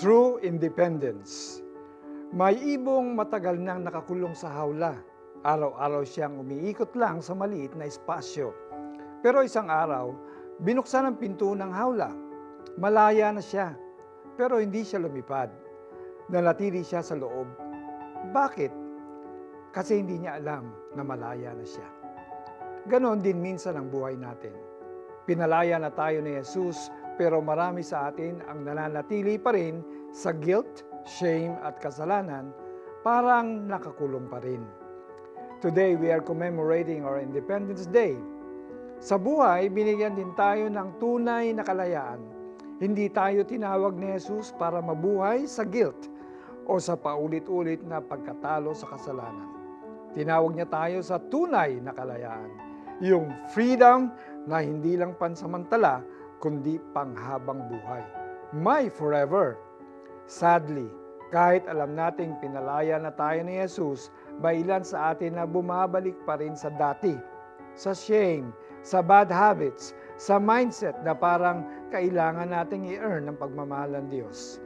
True independence. May ibong matagal nang nakakulong sa hawla. Araw-araw siyang umiikot lang sa maliit na espasyo. Pero isang araw, binuksan ang pinto ng hawla. Malaya na siya, pero hindi siya lumipad. Nanatili siya sa loob. Bakit? Kasi hindi niya alam na malaya na siya. Ganon din minsan ang buhay natin. Pinalaya na tayo ni Jesus, pero marami sa atin ang nananatili pa rin sa guilt, shame at kasalanan, parang nakakulong pa rin. Today, we are commemorating our Independence Day. Sa buhay, binigyan din tayo ng tunay na kalayaan. Hindi tayo tinawag ni Jesus para mabuhay sa guilt o sa paulit-ulit na pagkatalo sa kasalanan. Tinawag niya tayo sa tunay na kalayaan, yung freedom na hindi lang pansamantala, kundi panghabang buhay. May forever. Sadly, kahit alam nating pinalaya na tayo ni Jesus, may ilan sa atin na bumabalik pa rin sa dati, sa shame, sa bad habits, sa mindset na parang kailangan nating i-earn ang pagmamahal ng Diyos.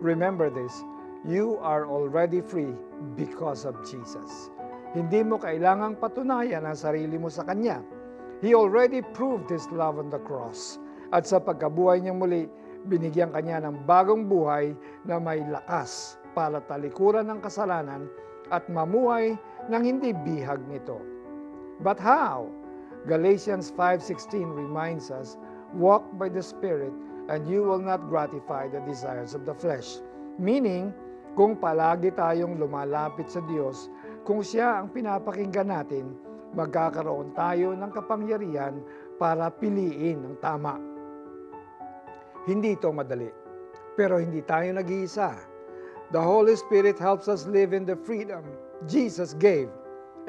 Remember this, you are already free because of Jesus. Hindi mo kailangang patunayan ang sarili mo sa Kanya. He already proved His love on the cross. At sa pagkabuhay niya muli, binigyan Kanya ng bagong buhay na may lakas para talikuran ng kasalanan at mamuhay ng hindi bihag nito. But how? Galatians 5:16 reminds us, walk by the Spirit and you will not gratify the desires of the flesh. Meaning, kung palagi tayong lumalapit sa Diyos, kung siya ang pinapakinggan natin, magkakaroon tayo ng kapangyarihan para piliin ang tama. Hindi ito madali, pero hindi tayo nag-iisa. The Holy Spirit helps us live in the freedom Jesus gave.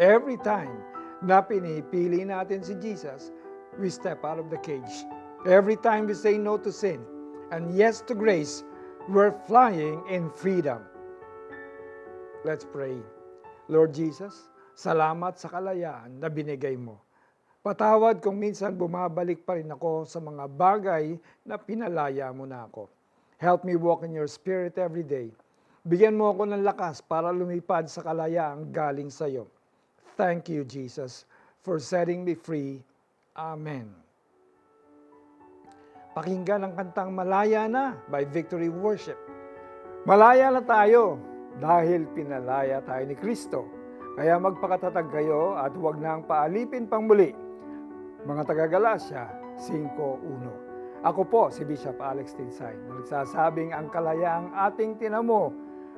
Every time na pinipili natin si Jesus, we step out of the cage. Every time we say no to sin and yes to grace, we're flying in freedom. Let's pray. Lord Jesus, salamat sa kalayaan na binigay mo. Patawad kung minsan bumabalik pa rin ako sa mga bagay na pinalaya mo na ako. Help me walk in your Spirit every day. Bigyan mo ako ng lakas para lumipad sa kalayaang galing sa iyo. Thank you, Jesus, for setting me free. Amen. Pakinggan ang kantang Malaya Na by Victory Worship. Malaya na tayo dahil pinalaya tayo ni Kristo. Kaya magpakatatag kayo at huwag nang paalipin pang muli. Mga taga-Galacia 5:1. Ako po si Bishop Alex Tinsay, na nagsasabing ang kalayaang ating tinamo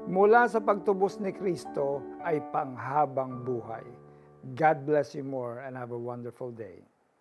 mula sa pagtubos ni Kristo ay panghabang buhay. God bless you more and have a wonderful day.